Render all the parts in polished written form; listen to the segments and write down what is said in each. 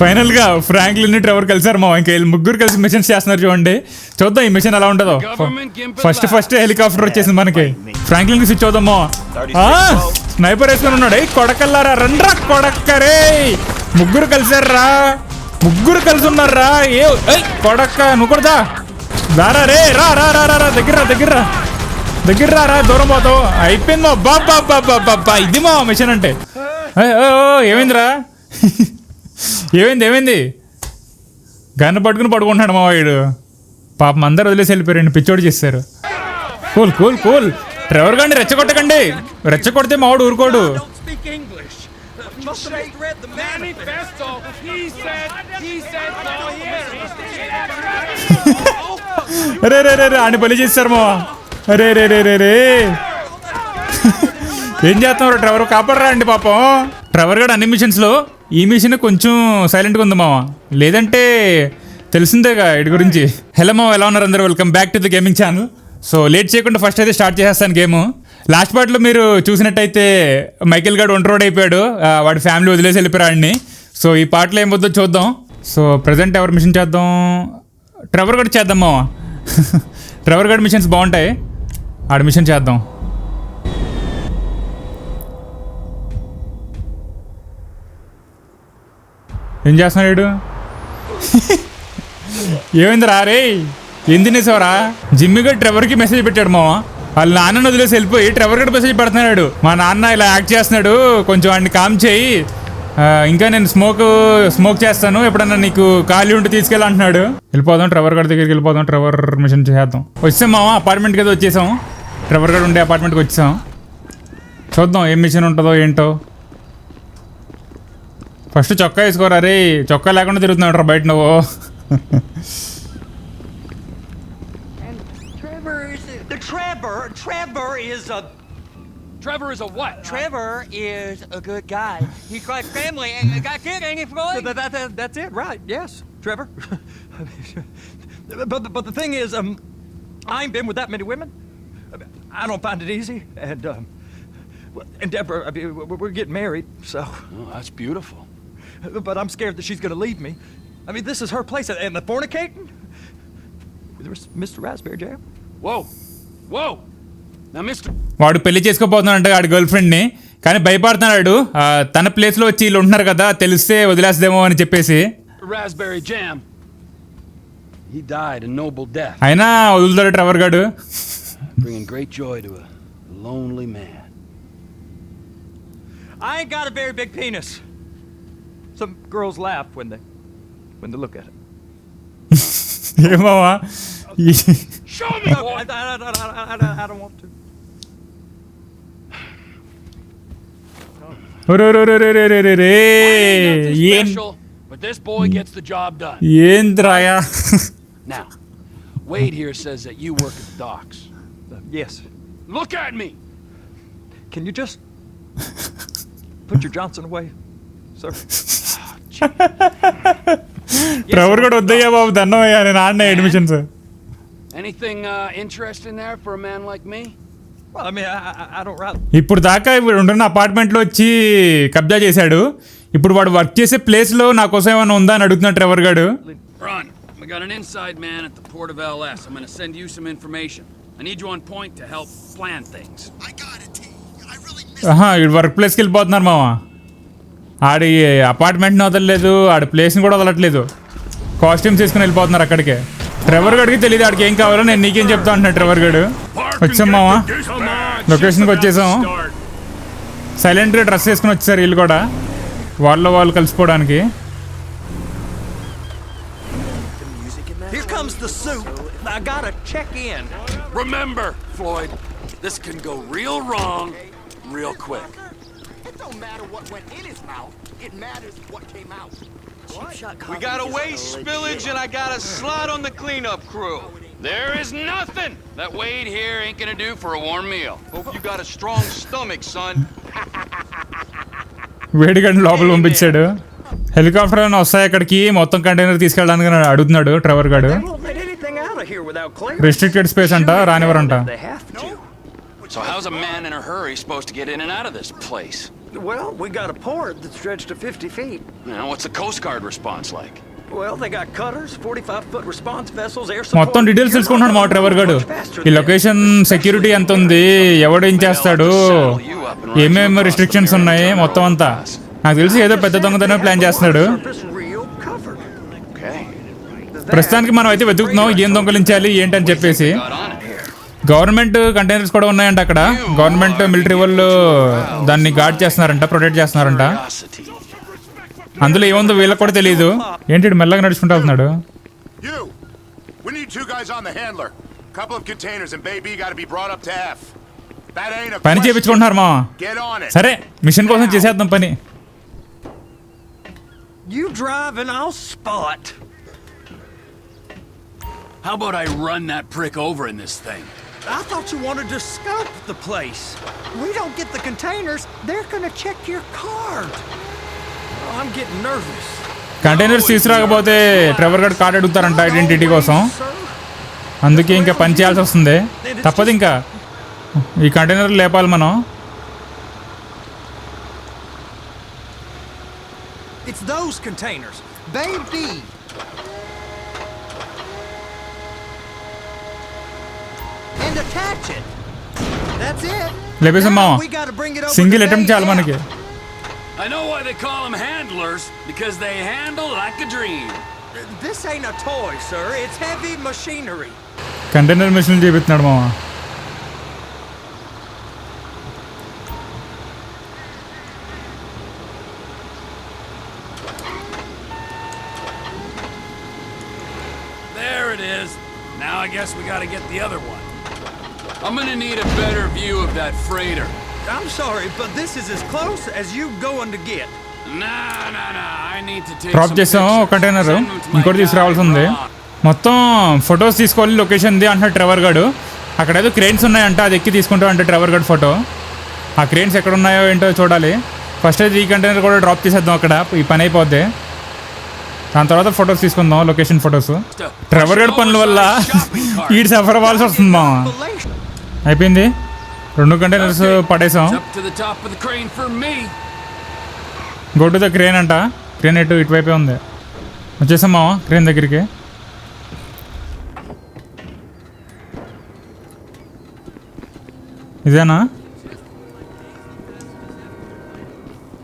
Final గా Franklin Trevor కలిసారు మా ఇంకా ముగ్గురు కలిసి మిషన్స్ చేస్తున్నారు చూడండి. చూద్దాం ఈ మిషన్ ఎలా ఉంటుందో. ఫస్ట్ హెలికాప్టర్ వచ్చేసింది మనకి. ఫ్రాంక్లిన్ కి స్విచ్ అవుదామా. స్నైపర్ వేసుకొని ఉన్నాడు. కొడకల్లారా రండ్రా కొడక్కరే. ముగ్గురు కలిసారా, ముగ్గురు కలిసి ఉన్నారా. కొడక్క నువ్వు కూడా దారా రే. రా రా రా రా దగ్గర రా దూరం పోతావు. అయిపోయింది బాబా. ఇది మా మిషన్ అంటే. ఏమైందిరా ఏమైంది గన్ను పట్టుకుని పడుకుంటున్నాడు మా వాడు. పాపం అందరు వదిలేసి వెళ్ళిపోయారండి. పిచ్చోడు చేస్తారు. కూల్ ట్రెవర్ గారిని రెచ్చగొట్టకండి. రెచ్చగొడితే మావాడు ఊరుకోడు. అరే ఆని బలి చేస్తారు మా. అరే ఏం చేస్తున్నారు ట్రెవర్ కాపాడరా అండి పాపం. ట్రెవర్ గారు అన్ని మిషన్స్లో ఈ మిషన్ కొంచెం సైలెంట్గా ఉంది మామ. లేదంటే తెలిసిందేగా ఇటు గురించి. హలో మామ, ఎలా ఉన్నారు అందరూ? Welcome back to the gaming channel. So late చేయకుండా ఫస్ట్ అయితే స్టార్ట్ చేసేస్తాను గేమ్. లాస్ట్ పార్ట్లో మీరు చూసినట్టయితే మైకేల్ గారు ఒంటరోడ్ అయిపోయాడు. వాడి ఫ్యామిలీ వదిలేసి వెళ్ళిపోయారు ఆడిని. సో ఈ పార్ట్లో ఏం వద్దో చూద్దాం. సో ప్రజెంట్ ఎవరు మిషన్ చేద్దాం? ట్రెవర్ గారు చేద్దాం మామ. ట్రెవర్ గారి మిషన్స్ బాగుంటాయి. ఆడ మిషన్ చేద్దాం. ఏం చేస్తున్నాడు? ఏమైంది రా రే? ఏం తినేసావరా? జిమ్మి గడ్ ట్రెవర్కి మెసేజ్ పెట్టాడు మామ. వాళ్ళ నాన్నను వదిలేసి వెళ్ళిపోయి ట్రెవర్ గడ్ మెసేజ్ పెడుతున్నాడు. మా నాన్న ఇలా యాక్ట్ చేస్తున్నాడు, కొంచెం వాడిని కామ్ చేయి. ఇంకా నేను స్మోక్ చేస్తాను, ఎప్పుడన్నా నీకు ఖాళీ ఉంటే తీసుకెళ్ళి అంటున్నాడు. వెళ్ళిపోదాం ట్రెవర్ గడ్ దగ్గరికి వెళ్ళిపోదాం. ట్రెవర్ మిషన్ చేద్దాం. వచ్చాం మామ, అపార్ట్మెంట్కి అయితే వచ్చేసాం. ట్రెవర్ గడ్ ఉండే అపార్ట్మెంట్కి వచ్చాం. చూద్దాం ఏం మిషన్ ఉంటుందో ఏంటో. ఫస్ట్ చొక్కా వేసుకోరా రే. చొక్కా లేకుండా తిరుగుతున్నాడు రా బయట నువ్వు. Trevor is a what? Trevor is a good guy. He's got family and got kids, ain't he, Floyd? That's it, right? Yes, Trevor. but the thing is, I ain't been with that many women. I don't find it easy, and Deborah, I mean, we're getting married, so. Oh, that's beautiful. But I'm scared that she's going to leave me. I mean, this is her place, and the fornicating? There's Mr. Raspberry Jam. Whoa. Now, Mr. వాడు పెళ్లి చేసుకోపోతున్నాడు వాడి girl ఫ్రెండ్ని. కానీ భయపడుతున్నాడు. తన ప్లేస్లో వచ్చి వీళ్ళు ఉంటున్నారు కదా, తెలిస్తే వదిలేస్తాదేమో అని చెప్పేసి. Raspberry Jam. He died a noble death. అయినా వదులుతాడు ట్రెవర్ గాడు. Bringing great joy to a lonely man. I ain't got a very big penis. Some girls laugh when they look at it. ఏమావా? Show me. I don't want to. But this boy gets the job done. ఏంద్రాయా? Now, Wade here says that you work at the docks. Yes. Look at me. Can you just put your Johnson away, sir? Trevor కూడా వద్దయ్యా బాబు, దండమయ్యా, నేను ఆడినా admissions. Anything interesting there for a man like me? Well, I mean, I don't rather. ఇప్పుడు దాకా ఉంటున్న అపార్ట్మెంట్లో వచ్చి కబ్జా చేశాడు. ఇప్పుడు వాడు వర్క్ చేసే ప్లేస్లో నా కోసం ఏమైనా ఉందా అని అడుగుతున్నాడు ట్రెవర్ గాడు. Run. We got an inside man at the port of LS. I'm going to send you some information. I need you on point to help plan things. I got it, T. I really miss work ప్లేస్కి వెళ్ళిపోతున్నారు మామ. ఆడి అపార్ట్మెంట్ని వదలలేదు, ఆడి ప్లేస్ని కూడా వదలట్లేదు. Costumes తీసుకుని వెళ్ళిపోతున్నారు అక్కడికే. Trevor గడికి తెలియదు ఆడికి ఏం కావాలో. నేను నీకేం చెప్తా అంటున్నాడు ట్రెవర్ గడు. వచ్చాం మామ, లొకేషన్కి వచ్చేసాం. సైలెంట్గా డ్రెస్ వేసుకుని వచ్చేసారు వీళ్ళు కూడా, వాళ్ళు కలిసిపోవడానికి. Here comes the soup. I gotta check in. Remember, Floyd, this can go real wrong real quick. It don't matter what went in his mouth. It matters what came out. We got a waste spillage and I got a slot on the cleanup crew. There is nothing that Wade here ain't gonna do for a warm meal. Hope you got a strong stomach, son. వేడిగండి లోపల పంపించాడు. Helicopter అని వస్తాయి అక్కడికి, మొత్తం container తీసుకెళ్ళడానికి అడుగుతున్నాడు Trevor గాడు. Restricted space అంట, రానివ్వరంట. So how's a man in a hurry supposed to get in and out of this place? Well, we got a port that stretched to 50 feet. Now, what's the Coast Guard response like? Well, they got cutters, 45-foot response vessels, air మొత్తం support. Details తెలుసుకుంటున్నాడు మా Trevor గాడు. ఈ location security ఎంత ఉంది, ఎవడు ఏం చేస్తాడు, ఏమేమి రిస్ట్రిక్షన్స్ ఉన్నాయి, మొత్తం అంతా నాకు తెలిసి ఏదో పెద్ద దొంగతనం ప్లాన్ చేస్తున్నాడు. Surface real covered. Okay. ప్రస్తుతానికి మనం అయితే వెతుకుతున్నాం ఏం దొంగలించాలి ఏంటని చెప్పేసి. Got on it here. Government containers కూడా ఉన్నాయంట అక్కడ. గవర్నమెంట్ మిలిటరీ వాళ్ళు దాన్ని గార్డ్ చేస్తున్నారంట, ప్రొటెక్ట్ చేస్తున్నారంట. Curiosity. అందులో ఏముందో వీళ్ళకి కూడా తెలియదు. ఏంటి ఈడు మెల్లగా నడుచుకుంటూ వెళ్తున్నాడు. You! We need 2 guys on the handler. Couple of containers and baby gotta be brought up to F. That ain't a పని question. చేయించుకుంటున్నారు మా. Get on it. సరే మిషన్ కోసం చేసేద్దాం పని. You drive and I'll spot. How about I run that prick over in this thing? I thought you wanted to scope the place. We don't get the containers, they're gonna check your card. Oh, I'm getting nervous. Containers తీసుకురాకపోతే Trevor గారు card అడుగుతారంట identity కోసం. అందుకే ఇంకా పని చేయాల్సి వస్తుంది. తప్పదు ఇంకా ఈ కంటైనర్లు లేపాలి మనం. It's those containers. Baby. And attach it. That's it. లేపేసాం మామ. Now we gotta bring it over single to attempt చాలు Bay మనకి. I know why they call them handlers, because they handle like a dream. This ain't a toy, sir. It's heavy machinery. Container మిషన్లు చేపిస్తున్నాడు మామ. There it is. Now I guess we gotta get the other one. I'm gonna need a better view of that freighter. I'm sorry, but this is as close as you going to get. Nah. I need to take drop some చేసాం pictures. Container. Send them to my ఇంకోటి guy, తీసుకురావాల్సి ఉంది. Ron. మొత్తం photos తీసుకోవాలి లొకేషన్ది అంటున్నాడు Trevor గాడు. అక్కడ ఏదో cranes ఉన్నాయంట, అది ఎక్కి తీసుకుంటాం అంటే ట్రెవర్ గాడు ఫోటో. ఆ క్రెయిన్స్ ఎక్కడ ఉన్నాయో ఏంటో చూడాలి. ఫస్ట్ అయితే ఈ కంటైనర్ కూడా డ్రాప్ చేసేద్దాం అక్కడ, ఈ పని అయిపోద్ది. దాని తర్వాత ఫొటోస్ తీసుకుందాం, లొకేషన్ ఫొటోస్. ట్రెవర్ గాడి పనుల వల్ల ఈడు సఫర్ అవ్వాల్సి వస్తుంది మామ. అయిపోయింది, 2 containers పడేసాం. It's up to the top of the crane for me. Go to the crane అంట. క్రేన్ ఇటువైపే ఉంది. వచ్చేసాం మామ క్రేన్ దగ్గరికి. ఇదేనా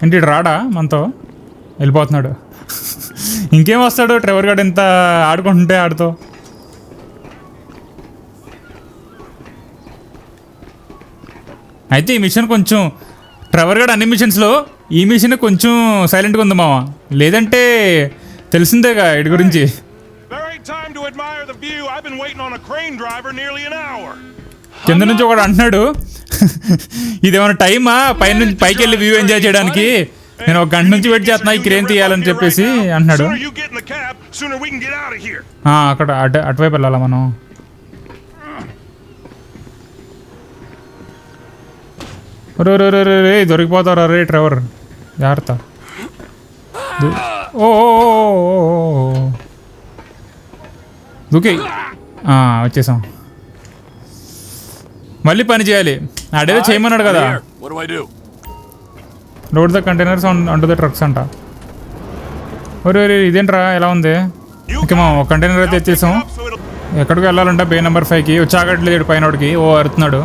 ఏంటి ఇటు రాడా మనతో? వెళ్ళిపోతున్నాడు. ఇంకేం వస్తాడు ట్రెవర్ గాడు ఎంత ఆడుకుంటుంటే ఆడుతో. అయితే ఈ మిషన్ కొంచెం ట్రెవర్ గాడు అన్ని మిషన్స్లో ఈ మిషన్ కొంచెం సైలెంట్గా ఉంది మామ. లేదంటే తెలిసిందేగా ఇటు గురించి. There ain't time to admire the view. I've been waiting on a crane driver nearly an hour. కింద నుంచి ఒకడు అంటున్నాడు, ఇదేమైనా టైమా పైకి వెళ్ళి వ్యూ ఎంజాయ్ చేయడానికి? నేను 1 గంట నుంచి వెయిట్ చేస్తున్నా ఈ క్రేన్ తీయాలని చెప్పేసి అంటున్నాడు. Sooner you get in the cab, sooner we can get out of here. అక్కడ అటువైపు వెళ్ళాలా మనం? రే దొరికిపోతారా రే ట్రెవర్, జాగ్రత్త. ఓ దూకే. వచ్చేసాం. మళ్ళీ పని చేయాలి. ఆడేదో చేయమన్నాడు కదా. Here, what do I do? Load the containers అంటూ ద ట్రక్స్ అంట. ఒరే ఇదేంట్రా ఎలా ఉంది? ఓకే మా ఒక కంటైనర్ అయితే ఎత్తేసాం. ఎక్కడికి వెళ్ళాలంటే బే నెంబర్ 5కి. వచ్చాగట్లేదు పైనోడికి. ఓ అరుతున్నాడు.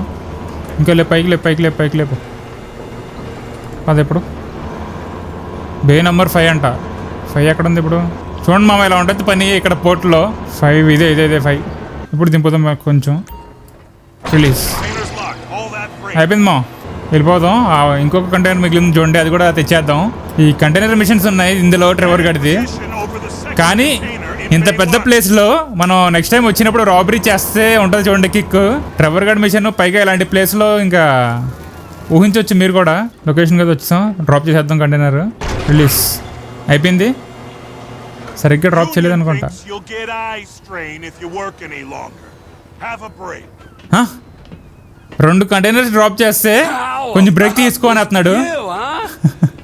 ఇంకా పైకి లేపు. అది ఎప్పుడు బే నెంబర్ 5 అంట. 5 ఎక్కడ ఉంది ఇప్పుడు? చూడండి మామ ఇలా ఉంటుంది పని ఇక్కడ పోర్ట్లో. 5 ఇదే 5. ఇప్పుడు దింపుదాం కొంచెం. Release Containers locked. All that freight. అయిపోయింది మా, వెళ్ళిపోదాం. ఇంకొక కంటైనర్ మిగిలింది చూడండి, అది కూడా తెచ్చేద్దాం. ఈ కంటైనర్ మిషన్స్ ఉన్నాయి ఇందులో Trevor గడిది. Position over the second కానీ container in ఇంత bay పెద్ద one. ప్లేస్లో మనం నెక్స్ట్ టైం వచ్చినప్పుడు రాబరీ చేస్తే ఉంటుంది చూడండి కిక్. ట్రెవర్ గడ్ మిషన్ పైగా ఇలాంటి ప్లేస్లో ఇంకా ఊహించవచ్చు మీరు కూడా. లొకేషన్ కదా వచ్చాం, డ్రాప్ చేసేద్దాం కంటైనర్. రిలీజ్ అయిపోయింది. సరిగ్గా డ్రాప్ చేయలేదు Union అనుకుంటా. freaks, you'll get eye strain if you work any longer. Have a break. 2 containers drop చేస్తే కొంచెం బ్రేక్ తీసుకో అని అన్నాడు. You, huh?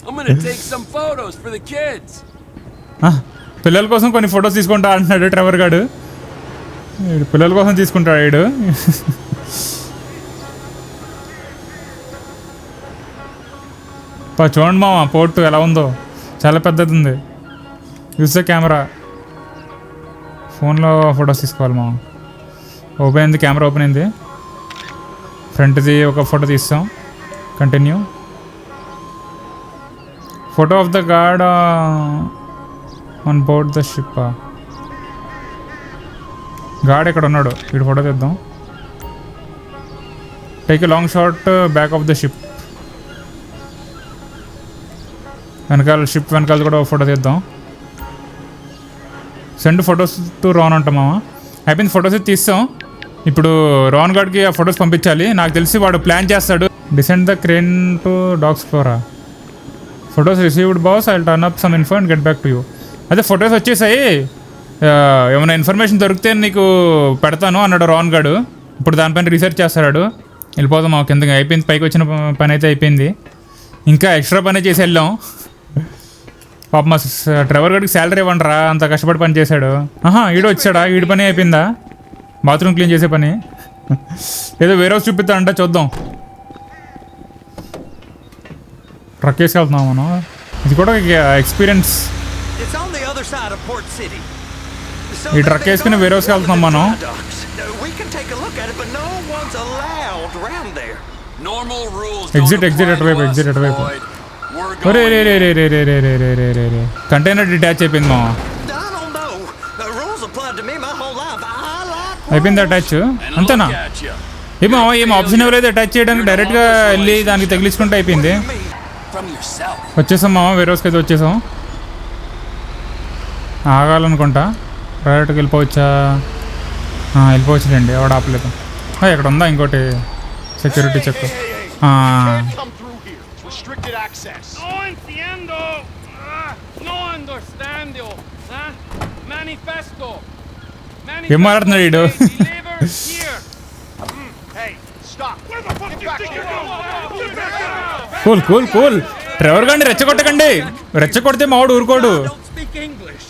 I'm gonna take some photos for the kids. పిల్లల కోసం కొన్ని ఫొటోస్ తీసుకుంటా అంటున్నాడు ట్రెవర్ గాడు. పిల్లల కోసం తీసుకుంటాడు వీడు. చూడండి మామ పోర్టు ఎలా ఉందో, చాలా పెద్దది ఉంది. Use the camera. ఫోన్లో ఫొటోస్ తీసుకోవాలి మామ. ఓపెన్ అయింది, కెమెరా ఓపెన్ అయింది. ఫ్రంట్ది ఒక ఫోటో తీస్తాం. Continue. Photo of the guard on board the ship. Guard ఎక్కడ ఉన్నాడు, వీడు ఫోటో తీద్దాం. Take a long shot back of the ship. వెనకాల షిప్ వెనకాల కూడా ఫోటో తీద్దాం. సెండ్ ఫొటోస్ టు రాన్ అంటామా. అయిపోయింది, ఫొటోస్ తీస్తాం. ఇప్పుడు రాన్ గార్డ్కి ఆ ఫొటోస్ పంపించాలి. నాకు తెలిసి వాడు ప్లాన్ చేస్తాడు. Descend the crane to dogs flora. Photos received boss, I will turn up some info and get back to you. అదే ఫొటోస్ వచ్చేసాయి, ఏమైనా ఇన్ఫర్మేషన్ దొరికితే నీకు పెడతాను అన్నాడు రాన్ గార్డు. ఇప్పుడు దానిపైన రీసెర్చ్ చేస్తాడు. వెళ్ళిపోదాం మా కిందకి. అయిపోయింది, పైకి వచ్చిన పని అయితే అయిపోయింది. ఇంకా ఎక్స్ట్రా పని చేసి వెళ్ళాం. పాప మా డ్రైవర్ గారికి శాలరీ ఇవ్వండిరా, అంత కష్టపడి పని చేశాడు. ఈడు వచ్చాడా, ఈడి పని అయిపోయిందా? బాత్రూమ్ క్లీన్ చేసే పని. ఏదో వేరే హౌస్ చూపిస్తాడంట, చూద్దాం. ట్రక్ వేసుకెళ్తున్నాం మనం. ఇది కూడా experience. It's on the other side of Port City. ఈ ట్రక్ వేసుకుని వేరే హౌస్కి వెళ్తున్నాం మనం. We can take a look at it, but no one's allowed around there. Normal rules. Exit అటువైపు, exit అటువైపు. ఒరే రే రే రే రే రే రే రే రే రే రే రే కంటైనర్ డిటాచ్ అయిపోయింది మా. I don't know. The rules applied to me my whole life. I like. అయిపోయింది attach, అంతేనా? ఏమో ఏం option ఎవరైతే అటాచ్ చేయడానికి డైరెక్ట్గా వెళ్ళి దానికి తగిలించుకుంటే అయిపోయింది. From yourself. వచ్చేసాం మామ, వేరే రోజుకి అయితే వచ్చేసాం. ఆగాలనుకుంటా. డైరెక్ట్గా వెళ్ళిపోవచ్చా? వెళ్ళిపోవచ్చులేండి, ఎవడు ఆపలేదు. ఇక్కడ ఉందా ఇంకోటి security check? Can't come through here. It's restricted access. No entiendo. No understando. Manifesto. ఏం మాట్లాడుతున్నాడు వీడు? Deliver here. Hey, stop. Where the fuck do you think you're going? Cool cool cool. Driver గారిని రెచ్చగొట్టకండి, రెచ్చగొడితే మావాడు ఊరుకోడు. Don't speak English.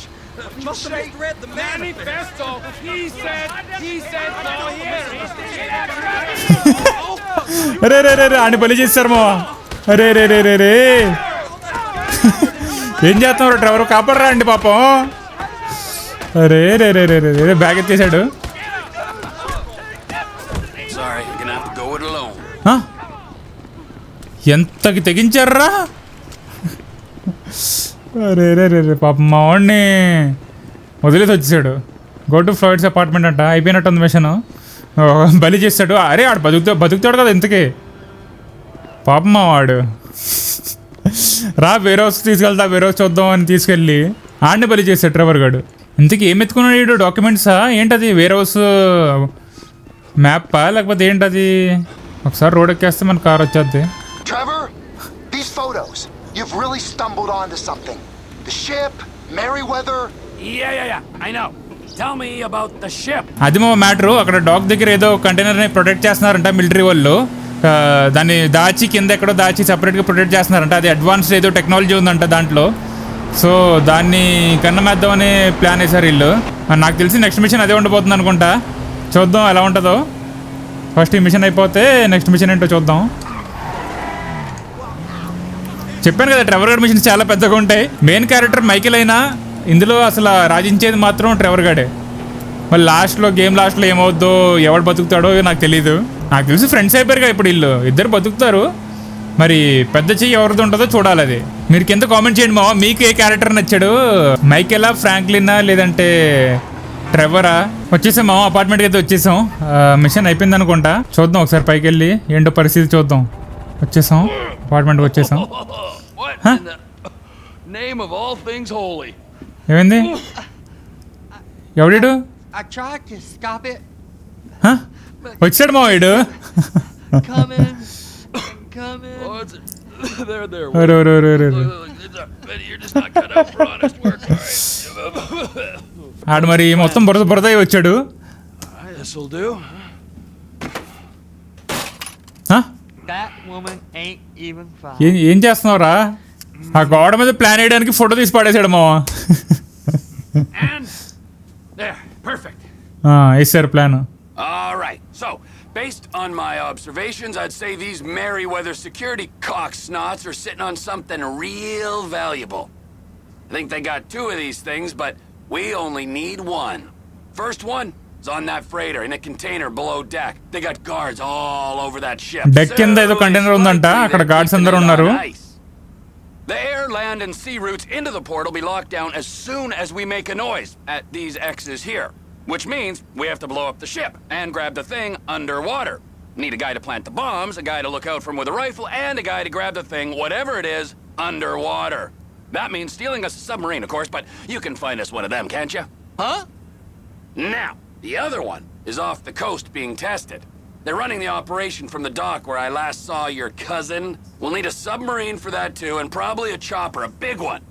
Must have misread the manifesto. Manifesto. He said no here. అరే రే రే రే అని బలి చేస్తారు మా. అరే రే రే రే రే ఏం చేస్తున్నారు డ్రైవర్, కాపాడరా అండి పాపం. అరే రే రే రే రే bag ఎత్తేసాడు. Sorry, you're gonna have to go it alone. ఎంతకి తెగించారా? అరే రే రే రే పాపం మా వాడిని వదిలేసి వచ్చేసాడు. గో టు ఫ్లాయిడ్స్ అపార్ట్మెంట్ అంట. అయిపోయినట్టు ఉంది మిషన్. బలి చేస్తాడు. అరే ఆడు బతుకుతాడు కదా ఇంతకీ. పాపం మా వాడు. రా వేరే హౌస్ తీసుకెళ్తా, వేరే హౌస్ చూద్దాం అని తీసుకెళ్ళి ఆడిని బలి చేస్తాడు డ్రైవర్ గాడు. ఇంతకీ ఏం ఎత్తుకున్నాడు వీడు? డాక్యుమెంట్సా ఏంటది? వేరే హౌస్ మ్యాప్పా లేకపోతే ఏంటది? ఒకసారి రోడ్ ఎక్కేస్తే మన car వచ్చేద్ది. Trevor, these photos. You've really stumbled onto something. The ship, Merryweather. Yeah. I know. Tell me about the ship. అది మా మ్యాటరు. అక్కడ డాక్ దగ్గర ఏదో కంటైనర్ని ప్రొటెక్ట్ చేస్తున్నారంట మిలిటరీ వాళ్ళు. దాన్ని దాచి కింద ఎక్కడో దాచి సపరేట్గా ప్రొటెక్ట్ చేస్తున్నారంట. అది అడ్వాన్స్డ్ ఏదో టెక్నాలజీ ఉందంట దాంట్లో. సో దాన్ని కన్నమేద్దామని ప్లాన్ వేశారు వీళ్ళు. నాకు తెలిసి నెక్స్ట్ మిషన్ అదే ఉండబోతుంది అనుకుంటా. చూద్దాం ఎలా ఉంటుందో. ఫస్ట్ ఈ మిషన్ అయిపోతే నెక్స్ట్ మిషన్ ఏంటో చూద్దాం. చెప్పాను కదా ట్రెవర్ గారి మిషన్స్ చాలా పెద్దగా ఉంటాయి. మెయిన్ క్యారెక్టర్ మైకేల్ అయినా ఇందులో అసలు రాజించేది మాత్రం ట్రెవర్ గాడే. మళ్ళీ గేమ్ లాస్ట్లో ఏమవుద్దో, ఎవడు బతుకుతాడో నాకు తెలీదు. నాకు తెలిసి ఫ్రెండ్స్ అయిపోయారుగా ఇప్పుడు వీళ్ళు. ఇద్దరు బతుకుతారు. మరి పెద్ద చెయ్యి ఎవరిది ఉంటుందో చూడాలి. అది మీరు కింద కామెంట్ చేయండి మావా, మీకు ఏ క్యారెక్టర్ నచ్చాడు? మైకేలా, ఫ్రాంక్లినా, లేదంటే ట్రెవరా? వచ్చేసాం మావా, అపార్ట్మెంట్కి అయితే వచ్చేసాం. మిషన్ అయిపోయింది అనుకుంటా. చూద్దాం ఒకసారి పైకి వెళ్ళి ఏంటో పరిస్థితి చూద్దాం. వచ్చేసాం, అపార్ట్మెంట్కి వచ్చేసాం. What in the name of all things holy? ఏమైంది? ఎవడు? I tried to stop it. వచ్చాడు మా వీడు. Coming. Oh, it's there. You're just not cut out for honest work. ఆడు మరి మొత్తం బురద వచ్చాడు. This'll do. That woman ain't even fine. ఏం చేస్తున్నావురా? ఆ గోడ మీద ప్లాన్ వేయడానికి ఫోటో తీసి పడేసాడు మావా. And there, perfect. వేసారు plan. All right. So Based on my observations, I'd say these Merryweather security cocksnots are sitting on something real valuable. I think they got 2 of these things, but we only need 1. First one is on that freighter in a container below deck. They got guards all over that ship. Deck కింద ఏదో container ఉందంట, అక్కడ guards అందరూ ఉన్నారు. The air, land, and sea routes into the port will be locked down as soon as we make a noise at these X's here. Which means we have to blow up the ship and grab the thing underwater. Need a guy to plant the bombs, a guy to look out for 'em with a rifle, and a guy to grab the thing, whatever it is, underwater. That means stealing us a submarine, of course, but you can find us one of them, can't you? Huh? Now, the other one is off the coast being tested. They're running the operation from the dock where I last saw your cousin. We'll need a submarine for that too, and probably a chopper, a big one.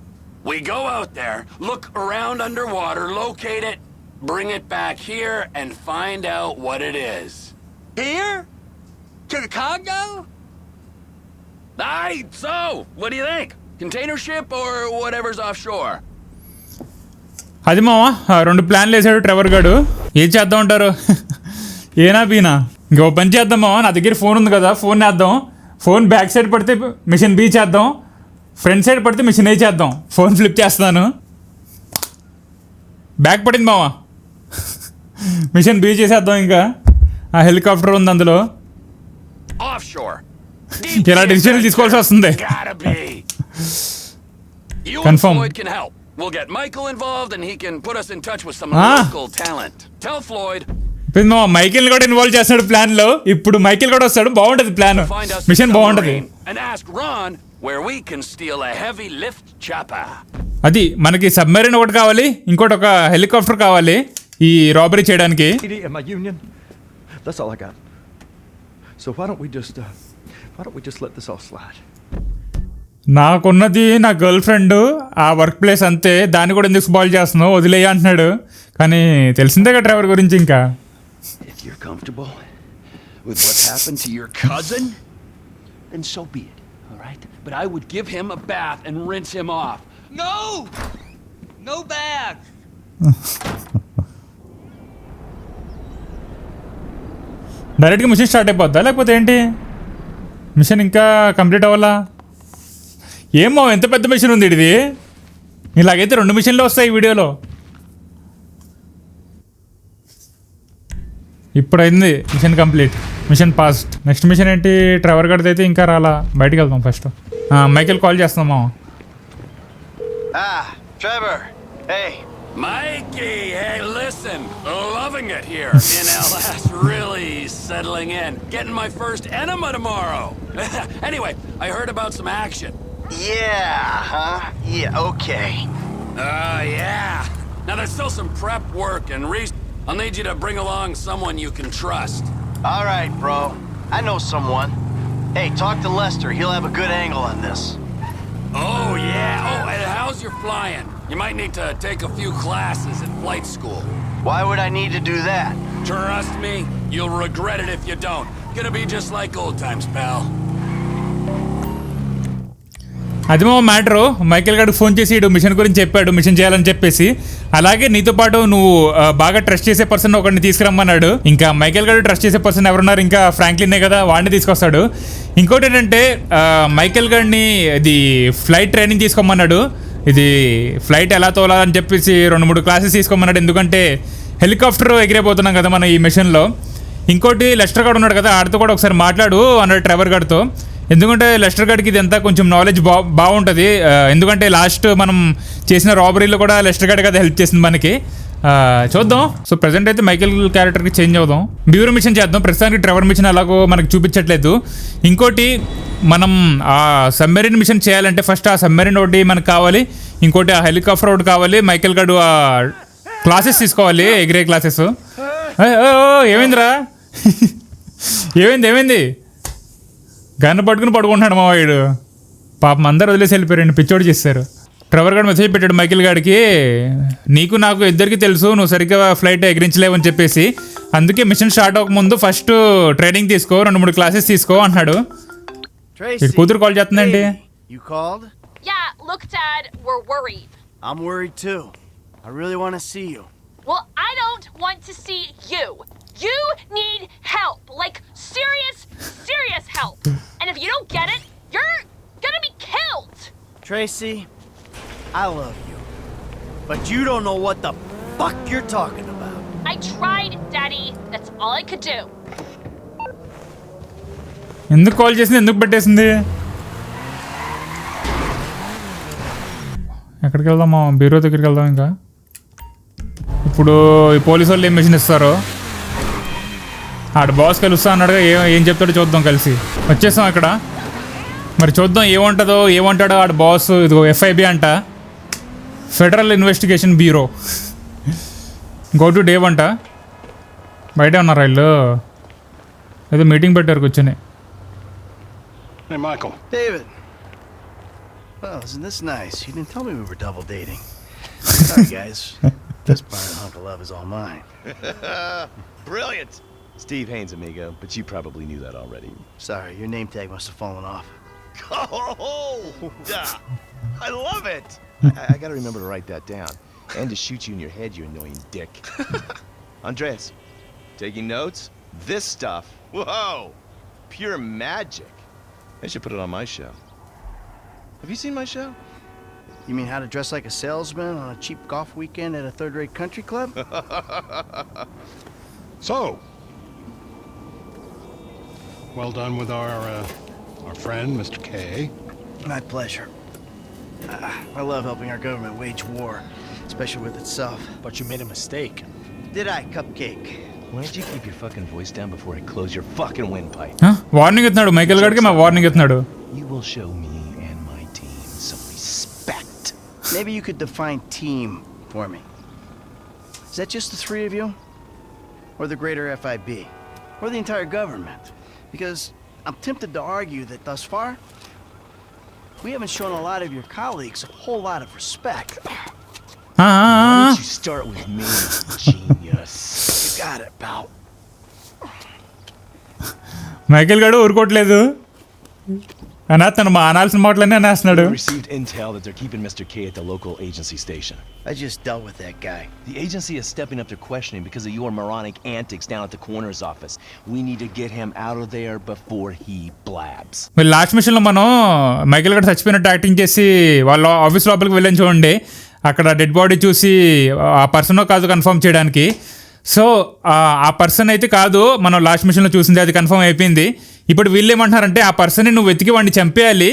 We go out there, look around underwater, locate it, bring it back here, and find out what it is. Here? To the Congo? Aye, so, what do you think? Container ship or whatever's offshore? అది మావా 2 ప్లాన్లు వేసాడు Trevor గాడు. ఏం చేద్దాం అంటారు? ఏనా బీనా? ఇంకో పని చేద్దాం మావా, నా దగ్గర ఫోన్ ఉంది కదా, ఫోన్ వేద్దాం. ఫోన్ బ్యాక్ సైడ్ పడితే మిషన్ బి చేద్దాం, ఫ్రంట్ సైడ్ పడితే మిషన్ ఏ చేద్దాం. ఫోన్ ఫ్లిప్ చేస్తున్నాను. బ్యాక్ పడింది మావా, మిషన్ బి చేసేద్దాం. ఇంకా ఆ హెలికాప్టర్ ఉంది అందులో. Offshore. ఇలా డిసిజన్లు తీసుకోవాల్సి వస్తుంది. Gotta be. You and Confirm. Floyd can help. We'll get Michael involved and he can put us in touch with some local talent. Tell Floyd. ఇప్పుడు మా మైకిల్ కూడా ఇన్వాల్వ్ చేస్తున్నాడు ప్లాన్ లో. ఇప్పుడు మైకిల్ కూడా వస్తాడు, బాగుంటది plan, to find us a mission బాగుంటది. submarine and ask Ron where we can steal a heavy lift chopper. అది మనకి సబ్మెరీన్ ఒకటి కావాలి, ఇంకోటి ఒక హెలికాప్టర్ కావాలి ఈ రాబరీ చేయడానికి. And my union. That's all I got. So why don't we just let this all slide? నాకున్నది నా గర్ల్ ఫ్రెండ్, ఆ వర్క్ ప్లేస్ అంతే, దాన్ని కూడా ఎందుకు స్పాయిల్ చేస్తున్నావు, వదిలేయ అంటున్నాడు. కానీ తెలిసిందే కదా డ్రైవర్ గురించి. ఇంకా If you're comfortable with what happened to your cousin, then so be it, all right? But I would give him a bath and rinse him off. No! No bag! డైరెక్ట్గా machine start అయిపోద్దా లేకపోతే ఏంటి? Machine ఇంకా complete అవ్వాలా? ఏమో ఎంత పెద్ద machine ఉంది ఇది. ఇలాగైతే 2 మిషన్లు వస్తాయి ఈ వీడియోలో. ఇప్పుడు అయింది mission complete, mission passed. Next mission ఏంటి? ట్రెవర్ గడిది అయితే ఇంకా రాలా, బయటికి వెళ్దాం ఫస్ట్. మైకేల్ కాల్ చేస్తాం మామ. Trevor. Hey. Mikey, hey, listen. Loving it here in LS. Really settling in. Getting my first enema tomorrow. Anyway, I heard about some action. Yeah, huh? Yeah, okay. Yeah. Now there's still some prep work and I'll need you to bring along someone you can trust. All right, bro. I know someone. Hey, talk to Lester. He'll have a good angle on this. Oh, yeah. Oh, and how's your flying? You might need to take a few classes at flight school. Why would I need to do that? Trust me, you'll regret it if you don't. Gonna be just like old times, pal. అది మా matter. Michael గారికి phone చేసి ఇడు machine గురించి చెప్పాడు, machine చేయాలని చెప్పేసి. అలాగే నీతో పాటు నువ్వు బాగా ట్రస్ట్ చేసే పర్సన్ ఒకరిని తీసుకురమ్మన్నాడు. ఇంకా మైకేల్ గారు ట్రస్ట్ చేసే పర్సన్ ఎవరున్నారు? ఇంకా ఫ్రాంక్లిన్నే కదా, వాడిని తీసుకొస్తాడు. ఇంకోటి ఏంటంటే మైకేల్ గారిని ఇది ఫ్లైట్ ట్రైనింగ్ తీసుకోమన్నాడు. ఇది ఫ్లైట్ ఎలా తోలాలని చెప్పేసి 2-3 క్లాసెస్ తీసుకోమన్నాడు. ఎందుకంటే హెలికాప్టర్ ఎగిరైపోతున్నాం కదా మనం ఈ మిషన్లో. ఇంకోటి లెస్టర్ గారు ఉన్నాడు కదా, ఆడితో కూడా ఒకసారి మాట్లాడు అన్నాడు ట్రెవర్ గారితో. ఎందుకంటే లెస్టర్ గారికి ఇదంతా కొంచెం నాలెడ్జ్ బాగుంటుంది. ఎందుకంటే లాస్ట్ మనం చేసిన రాబరీలో కూడా లెస్టర్ గారి కదా హెల్ప్ చేసింది మనకి. చూద్దాం. సో ప్రజెంట్ అయితే మైకేల్ క్యారెక్టర్కి చేంజ్ అవుదాం, బ్యూరో మిషన్ చేద్దాం. ప్రస్తుతానికి ట్రెవర్ మిషన్ అలాగో మనకు చూపించట్లేదు. ఇంకోటి మనం ఆ సబ్మెరీన్ మిషన్ చేయాలంటే ఫస్ట్ ఆ సబ్మెరీన్ ఒకటి మనకు కావాలి, ఇంకోటి ఆ హెలికాప్టర్ ఒకటి కావాలి. మైకేల్ గారు ఆ క్లాసెస్ తీసుకోవాలి, ఎగిరే క్లాసెస్. ఏమైందిరా? ఏమైంది? గన్ను పట్టుకుని పడుకుంటున్నాడు మా వాడు. పాపం అందరు వదిలేసి వెళ్ళిపోయారండి, పిచ్చోడు చేస్తారు. ట్రెవర్ గారు మెసేజ్ పెట్టాడు మైకేల్ గారికి, నీకు నాకు ఇద్దరికి తెలుసు నువ్వు సరిగ్గా ఫ్లైట్ ఎగిరించలేవని చెప్పేసి, అందుకే మిషన్ స్టార్ట్ అవ్వకముందు ఫస్ట్ ట్రైనింగ్ తీసుకో, 2-3 క్లాసెస్ తీసుకో అన్నాడు. కూతురు కాల్ చేస్తుందండి. You called? Yeah, look, Dad, we're worried. I'm worried too. I really want to see you. Well, I don't want to see you. You need help. Like, serious help. And if you don't get it, you're gonna be killed. Tracy, I love you. But you don't know what the fuck you're talking about. I tried, Daddy. That's all I could do. ఎందుకు call చేసింది, ఎందుకు పెట్టేసింది? ఎక్కడికి వెళ్దామా? Bureau దగ్గరికి వెళ్దాం. ఇంకా ఇప్పుడు ఈ పోలీసు వాళ్ళు ఏం మెషిన్ ఇస్తారో ఆడు బాస్ కలుస్తా అన్నాడుగా, ఏం చెప్తాడో చూద్దాం. కలిసి వచ్చేసాం అక్కడ. మరి చూద్దాం ఏమంటాడో ఆడు బాస్. ఇదిగో FIB అంట, federal investigation bureau. Go to day అంట. బయట ఉన్నారు వీళ్ళు, ఏదో మీటింగ్ పెట్టారు కూర్చొని. Hey, Michael. David. Well, isn't this nice? You didn't tell me we were double dating. Sorry, guys. This part of Hunk of Love is all mine. Brilliant! Steve Haynes, amigo, but you probably knew that already. Sorry, your name tag must have fallen off. Oh, I love it! I gotta remember to write that down. And to shoot you in your head, you annoying dick. Andreas, taking notes? This stuff, whoa! Pure magic. I should put it on my show. Have you seen my show? You mean how to dress like a salesman on a cheap golf weekend at a third-rate country club? So, well done with our friend, Mr. K. My pleasure. I love helping our government wage war, especially with itself. But you made a mistake. Did I, Cupcake? Why don't you keep your fucking voice down before I close your fucking windpipe? Warning ఇస్తున్నాడు Michael గారికి. మా warning ఇస్తున్నాడు. You will show me and my team some respect. Maybe you could define team for me. Is that just the three of you? Or the greater FIB? Or the entire government? Because I'm tempted to argue that thus far, we haven't shown a lot of your colleagues a whole lot of respect. Why don't you start with me, genius? You got it, pal. Michael గారు ఊరుకోవట్లేదు. తను మా అనాల్సిన మాటలన్నీ అనేస్తున్నాడు. We received intel that they're keeping Mr. K at the local agency station. I just dealt with that guy. The agency is stepping up to questioning because of your moronic antics down at the coroner's office. We need to get him out of there before he blabs. వీళ్ళు last మిషన్లో మనం Michael గారు చచ్చిపోయినట్టు acting చేసి వాళ్ళ office లోపలికి వెళ్ళని చూడండి. అక్కడ డెడ్ బాడీ చూసి ఆ పర్సనో కాదు కన్ఫర్మ్ చేయడానికి. సో ఆ పర్సన్ అయితే కాదు మనం లాస్ట్ మిషన్లో చూసింది, అది కన్ఫర్మ్ అయిపోయింది. ఇప్పుడు వీళ్ళు ఏమంటున్నారంటే ఆ పర్సన్ని నువ్వు వెతికి వాడిని చంపేయాలి,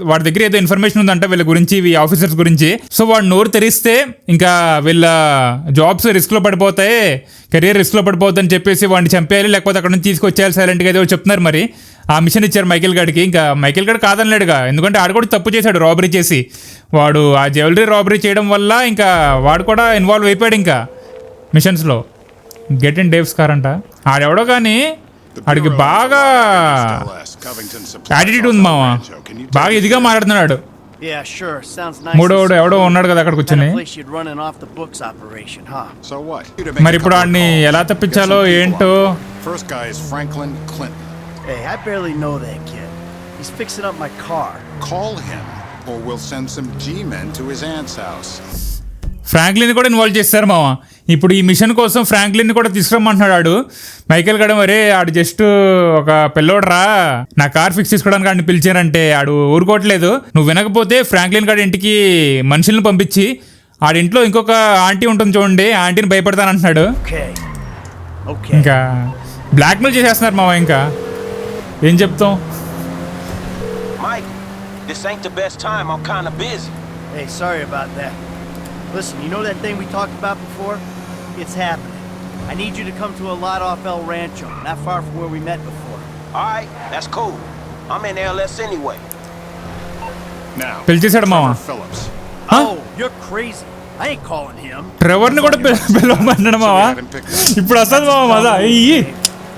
వాడి దగ్గర ఏదో ఇన్ఫర్మేషన్ ఉందంట వీళ్ళ గురించి, ఈ ఆఫీసర్స్ గురించి. సో వాడు నోరు తెరిస్తే ఇంకా వీళ్ళ జాబ్స్ రిస్క్లో పడిపోతాయి, కెరీర్ రిస్క్లో పడిపోతుందని చెప్పేసి వాడిని చంపేయాలి, లేకపోతే అక్కడ నుంచి తీసుకొచ్చేయాలి సైలెంట్గా ఏదో చెప్తున్నారు. మరి ఆ మిషన్ ఇచ్చారు మైకేల్ గారికి. ఇంకా మైకేల్ గారు కాదనలేడుగా, ఎందుకంటే ఆడు కూడా తప్పు చేశాడు, రాబరీ చేసి. వాడు ఆ జ్యువెలరీ రాబరీ చేయడం వల్ల ఇంకా వాడు కూడా ఇన్వాల్వ్ అయిపోయాడు ఇంకా మిషన్స్లో. గెట్ ఇన్ డేవ్స్ కార్ అంట. ఆడెవడో కానీ ఆడికి బాగా యాటిట్యూడ్ ఉంది మామ, బాగా ఇదిగా మాట్లాడుతున్నాడు. Yeah, sure. Sounds nice. మూడోడు ఎవడో ఉన్నాడు కదా అక్కడ కూర్చొని. So what? మరి ఇప్పుడు వాడిని ఎలా తప్పించాలో ఏంటో. First guy is Franklin Clinton. Hey, I barely know that kid. He's fixing up my car. Call him, or we'll send some G-men to his aunt's house. Franklin కూడా ఇన్వాల్వ్ చేస్తారు మామ. ఇప్పుడు ఈ మిషన్ కోసం ఫ్రాంక్లిన్ కూడా తీసుకురమ్మంటున్నాడు Michael గడ. మరి ఆడు జస్ట్ ఒక పిల్లోడు రా, నా కార్ ఫిక్స్ చేసుకోవడానికి ఆడిని పిలిచారంటే ఆడు ఊరుకోవట్లేదు. నువ్వు వినకపోతే ఫ్రాంక్లిన్ గడ ఇంటికి మనుషుల్ని పంపించి ఆడింట్లో ఇంకొక ఆంటీ ఉంటుంది చూడండి, ఆ ఆంటీని భయపడతానంటున్నాడు. ఇంకా బ్లాక్మెయిల్ చేసేస్తున్నారు మామ. ఇంకా ఏం చెప్తాం. Mike, this ain't the best time. I'm kind of busy. Hey, sorry about that. Listen, you know that thing we talked about before? It's happening. I need you to come to a lot off El Rancho, not far from where we met before. All right, that's cool. I'm in LS anyway. Now, పిలిచేశాడు మామ. Phillips. Oh, you're crazy. I ain't calling him. ట్రెవర్ని కూడా పిలవమన్నాడు మామ. ఇప్పుడు వస్తుంది మామ మజా.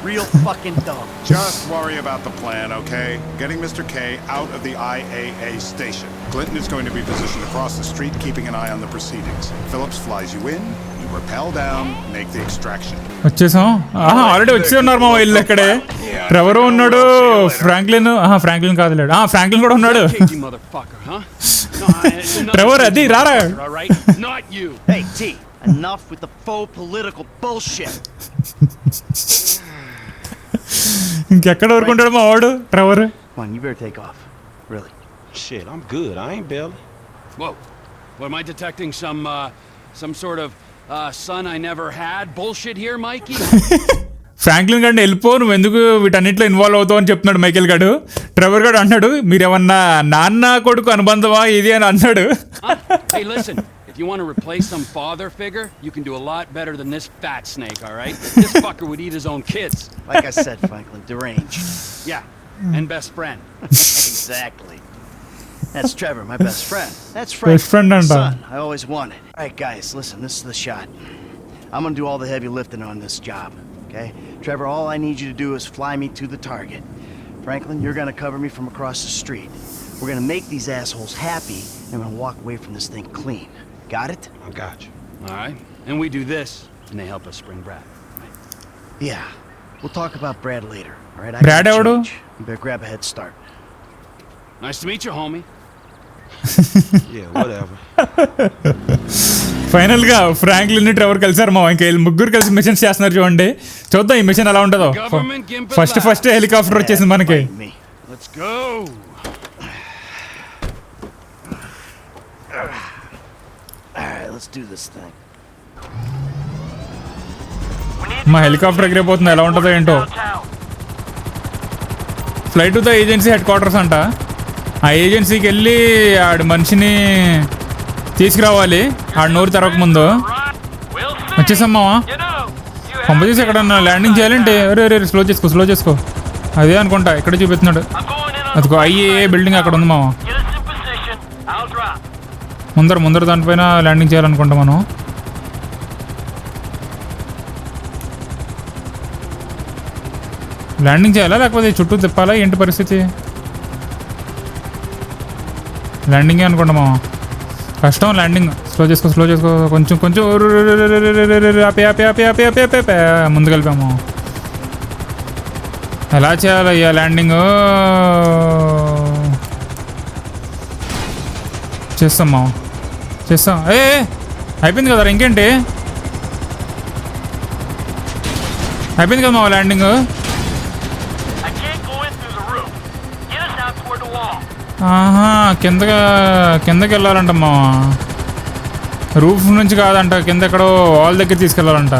Real fucking dumb. Just worry about the plan, okay? Getting Mr. K out of the IAA station. Clinton is going to be positioned across the street, keeping an eye on the proceedings. Phillips flies you in, you rappel down, make the extraction. వచ్చేసాం. Already వచ్చి ఉన్నారు మా ఇల్లు ఇక్కడే. Trevor ఉన్నాడు, Franklin Franklin కాదులేడు, Franklin కూడా ఉన్నాడు. Trevor అది రారా. Hey, T, enough with the faux political bullshit. ఇంకెక్కడ ఊరుకుంటాడు మా వాడు Trevor. Come on, you better take off. Really. Shit, I'm good. I ain't barely. Whoa. What, am I detecting some sort of son I never had bullshit here, Mikey? Franklin గారిని వెళ్ళిపో, నువ్వు ఎందుకు వీటన్నిటిలో involve అవుతావు అని చెప్తున్నాడు Michael గారు. Trevor గారు అన్నాడు మీరేమన్నా నాన్న కొడుకు అనుబంధమా ఇది అని అన్నాడు. Hey, listen. If you want to replace some father figure, you can do a lot better than this fat snake, all right? This fucker would eat his own kids. Like I said, Franklin, deranged. Yeah, and best friend. Exactly. That's Trevor, my best friend. That's Frank, Best friend the and son I always wanted. All right, guys, listen, this is the shot. I'm gonna do all the heavy lifting on this job, okay? Trevor, all I need you to do is fly me to the target. Franklin, you're gonna cover me from across the street. We're gonna make these assholes happy, and we're gonna walk away from this thing clean. Got it? I got you. All right, and we do this, and they help us spring Brad. Yeah. We'll talk about Brad later, all right? Brad gotta ఎవడు? change. You better grab a head start. Nice to meet you, homie. Yeah, whatever. Final గా Franklin Trevor కలిసారు మా ఇంకా ముగ్గురు కలిసి machines చేస్తున్నారు చూడండి. చూద్దాం ఈ మిషన్ ఎలా ఉంటుందో. ఫస్ట్ హెలికాప్టర్ వచ్చేసింది మనకి. Me. Let's go. All right, let's do this thing. మా హెలికాప్టర్ ఎగిరిపోతుంది, ఎలా ఉంటుందో ఏంటో. Flight to the agency head quarters అంట. ఆ ఏజెన్సీకి వెళ్ళి ఆడు మనిషిని తీసుకురావాలి, ఆడు నోరు తెరవక ముందు. వచ్చేసాం మావా. పంపచేసి ఎక్కడన్నా ల్యాండింగ్ చేయాలంటే అరే స్లో చేసుకో. అదే అనుకుంటా ఇక్కడ చూపిస్తున్నాడు. అదిగో అయ్యే బిల్డింగ్ అక్కడ ఉంది మావా. ముందర దానిపైన ల్యాండింగ్ చేయాలనుకుంటా మనం. ల్యాండింగ్ చేయాలా లేకపోతే చుట్టూ తిప్పాలా ఏంటి పరిస్థితి? ల్యాండింగే అనుకుంటా మావా. కష్టం ల్యాండింగ్. స్లో చేసుకో కొంచెం ఆపే ముందు కలిపాము. ఎలా చేయాలయ్యా ల్యాండింగ్? చేస్తాం మావా, చేస్తాం. అయిపోయింది కదా ఇంకేంటి, అయిపోయింది కదా మావా ల్యాండింగ్. ఆహా, కిందకి వెళ్ళాలంట మావా. రూఫ్ నుంచి కాదంట, కింద ఎక్కడో వాల్ దగ్గర తీసుకెళ్ళాలంట.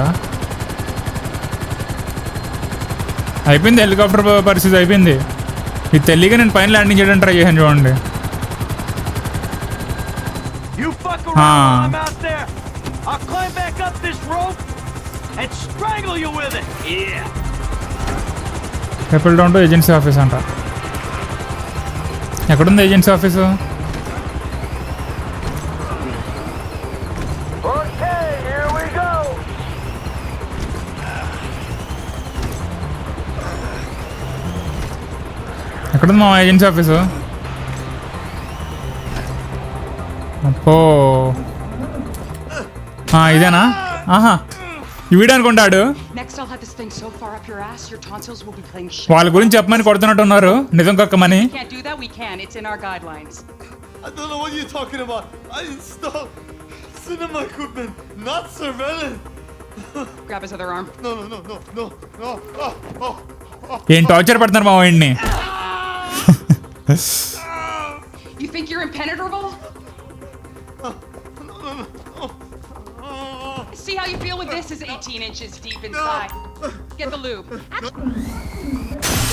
అయిపోయింది హెలికాప్టర్ పరిస్థితి అయిపోయింది. ఇది తెలియక నేను పైన ల్యాండింగ్ చేయడానికి ట్రై చేశాను చూడండి. Repel down to agency office అంట. ఎక్కడుంది ఏజెన్సీ ఆఫీసు? ఎక్కడుంది మా ఏజెన్సీ ఆఫీసు? అప్పో ఇదేనా? ఆహా, వీడు అనుకుంటాడు. వాళ్ళ గురించి చెప్పమని కొడుతున్నట్టు ఉన్నారు. నిజం కక్కమని. I don't know what you're talking about. I installed cinema equipment, not surveillance. Grab his other arm. No. ఏం టార్చర్ పడుతున్నారు మా వాడిని. You think you're impenetrable? See how you feel when this is 18 inches deep inside. Get the lube.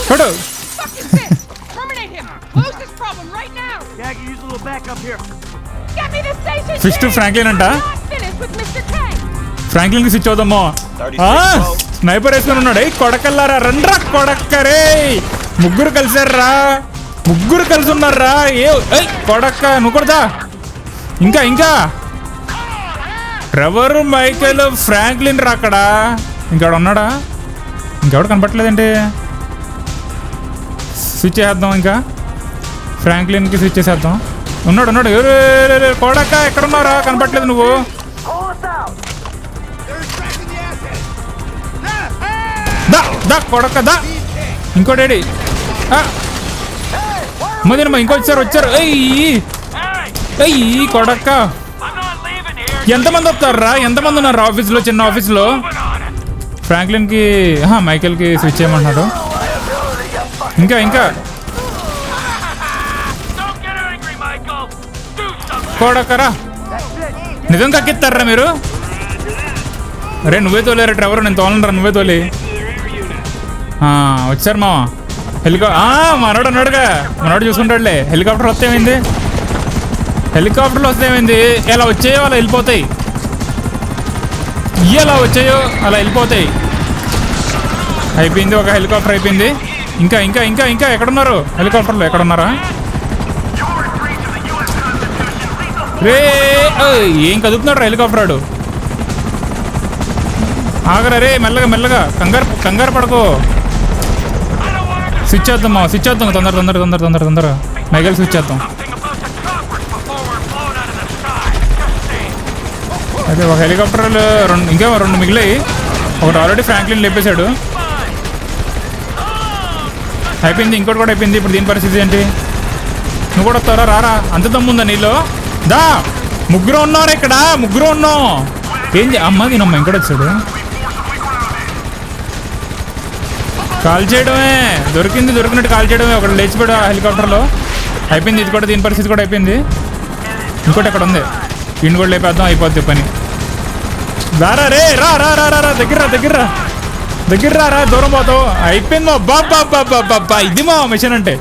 What the fuck is this? Terminate him. Close this problem right now. Yeah, I can use a little backup here. Get me the station. Fish to Franklin anta. Finish with Mr. K. Franklin కి switch అవుదామో. Sniper వేసుకొని ఉన్నాడు. కొడకల్లారా రండ్రా కొడక్కరే. ముగ్గురు కలిసారా, ముగ్గురు కలిసి ఉన్నారా. కొడక్క నువ్వు కొడతా. ఇంకా ట్రెవర్, మైకేల్, ఫ్రాంక్లిన్ రా అక్కడ. ఇంకెవడు ఉన్నాడా? ఇంకెవడు కనపట్లేదండి. స్విచ్ చేసేద్దాం. ఇంకా ఫ్రాంక్లిన్కి స్విచ్ చేసేద్దాం. ఉన్నాడు. కొడక్క ఎక్కడున్నారా? కనపట్లేదు నువ్వు. దా కొడక్క దా. ఇంకోటేడి మదినమ్మా, వచ్చారు. అయ్యి కొడక్క. ఎంతమంది వస్తారా? ఎంతమంది ఉన్నారు ఆఫీస్లో? చిన్న ఆఫీస్లో ఫ్రాంక్లిన్కి మైకేల్కి స్విచ్ చేయమంటున్నాడు. ఇంకా కోడకరా నిజం కక్కిస్తారా మీరు? అరే నువ్వే తోలేరా ట్రెవర్, నేను తోలనరా, నువ్వే తోలి. వచ్చారు మామ. మనోడు అన్నాడుగా, మనోడు చూసుకుంటాడులే. హెలికాప్టర్ వస్తే ఏమైంది? హెలికాప్టర్లు వస్తే ఏమైంది? ఎలా వచ్చాయో అలా వెళ్ళిపోతాయి, ఎలా వచ్చాయో అలా వెళ్ళిపోతాయి. అయిపోయింది, ఒక హెలికాప్టర్ అయిపోయింది. ఇంకా ఎక్కడున్నారు హెలికాప్టర్లు? ఎక్కడున్నారా? రే ఏం కదుపుతున్నాడు హెలికాప్టర్ ఆడు? ఆగరా రే, మెల్లగా కంగారు పడకో. స్విచ్ చేద్దాం తొందర మైకేల్ స్విచ్ చేద్దాం. అదే ఒక హెలికాప్టర్లు ఇంకా రెండు మిగిలాయి. ఒకటి ఆల్రెడీ ఫ్రాంక్లిన్ లేపేశాడు, అయిపోయింది. ఇంకోటి కూడా అయిపోయింది. ఇప్పుడు దీని పరిస్థితి ఏంటి? నువ్వు కూడా వస్తారా? రారా, అంత దమ్ముందా నీళ్ళు? దా, ముగ్గురు ఉన్నారా ఇక్కడ? ముగ్గురు ఉన్నాం. అమ్మ దీనమ్మ ఇంకోటి వచ్చాడు. కాల్ చేయడమే, దొరికినట్టు కాల్ చేయడమే. ఒకటి లేచిపోయాడు ఆ హెలికాప్టర్లో. అయిపోయింది ఇది కూడా, దీని పరిస్థితి కూడా అయిపోయింది. ఇంకోటి ఎక్కడ ఉంది, ఇంటి కూడా లేపేద్దాం, అయిపోద్ది పని. రారా రే, రా దగ్గర రా, దూరం పోతావు. అయిపోయింది బాబా, ఇది మా మిషన్ అంటే.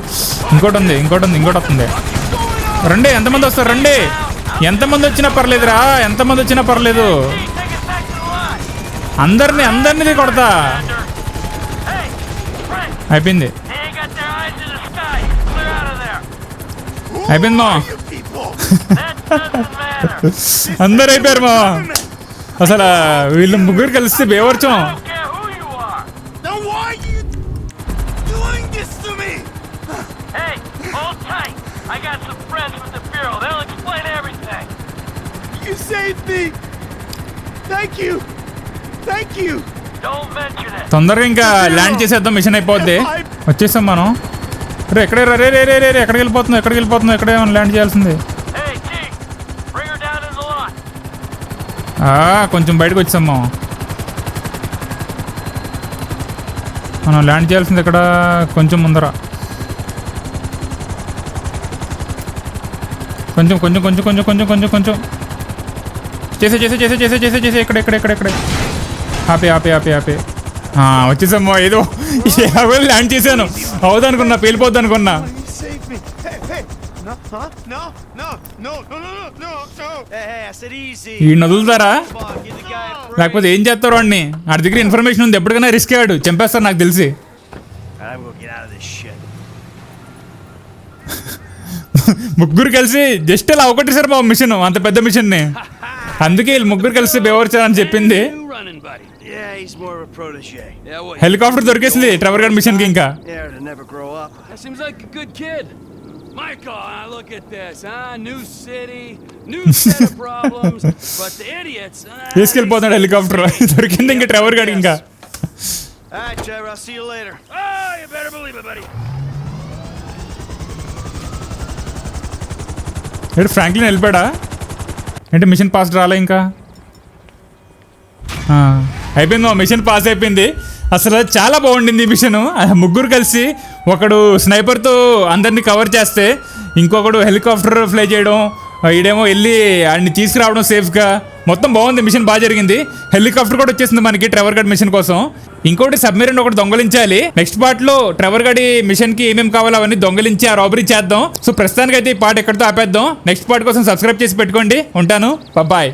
ఇంకోటి వస్తుంది. రండి, ఎంతమంది వస్తారు? రండి, ఎంతమంది వచ్చినా పర్లేదు. అందరినీ కొడతా. అయిపోయింది మా అందరు అయిపోయారు మా. అసలు వీళ్ళు ముగ్గురు కలిస్తే బేవర్చం. తొందరగా ఇంకా ల్యాండ్ చేసేద్దాం, మిషన్ అయిపోద్ది. వచ్చేసాం మనం. రే ఎక్కడే రే ఎక్కడికి వెళ్ళిపోతున్నావు? ఎక్కడే ల్యాండ్ చేయాల్సింది. కొంచెం బయటకు వచ్చాం మనం ల్యాండ్ చేయాల్సింది ఇక్కడ కొంచెం ముందర. కొంచెం చేసే ఇక్కడ ఆపే. వచ్చేసామ్మా. ఏదో ల్యాండ్ చేశాను, అవుదనుకున్నా, పేలిపోద్ది అనుకున్నా. ఈ నదులుతారా లేకపోతే ఏం చేస్తారు వాడిని? వాడి దగ్గర ఇన్ఫర్మేషన్ ఉంది, ఎప్పటికైనా రిస్క్ అయ్యాడు, చంపేస్తారు నాకు తెలిసి. ముగ్గురు కలిసి జస్ట్ అలా ఒకటేసారి బాబు మిషన్, అంత పెద్ద మిషన్ని. అందుకే వీళ్ళు ముగ్గురు కలిసి బేవర్చారని చెప్పింది. హెలికాప్టర్ దొరికేసింది ట్రెవర్ గారి మిషన్ కి. ఇంకా Michael, look at this, new city, new set of problems, but the idiots. తీసుకెళ్ళిపోతున్నాడు హెలికాప్టర్, దొరికింది ఇంకా ట్రెవర్ గారికి. ఇంకా Alright, Trevor, I'll see you later. Oh, you better believe it, buddy. Franklin వెళ్ళిపోయాడా అంటే? మిషన్ పాస్ రాలే ఇంకా. అయిపోయింది, మిషన్ పాస్ అయిపోయింది. అసలు చాలా బాగుండింది ఈ మిషన్. ముగ్గురు కలిసి, ఒకడు స్నైపర్తో అందరినీ కవర్ చేస్తే, ఇంకొకడు హెలికాప్టర్ ఫ్లై చేయడం, ఈడేమో వెళ్ళి ఆయన్ని తీసుకురావడం సేఫ్గా. మొత్తం బాగుంది, మిషన్ బాగా జరిగింది. హెలికాప్టర్ కూడా వచ్చేసింది మనకి ట్రెవర్ గడ్ మిషన్ కోసం. ఇంకోటి సబ్మెరీన్ ఒకటి దొంగలించాలి. నెక్స్ట్ పార్ట్ లో ట్రెవర్ గడి మిషన్ కి ఏమేమి కావాలో అవన్నీ దొంగలించి ఆ రాబరీ చేద్దాం. సో ప్రస్తుతానికి అయితే ఈ పార్ట్ ఎక్కడితో ఆపేద్దాం. నెక్స్ట్ పార్ట్ కోసం సబ్స్క్రైబ్ చేసి పెట్టుకోండి. ఉంటాను, బాయ్.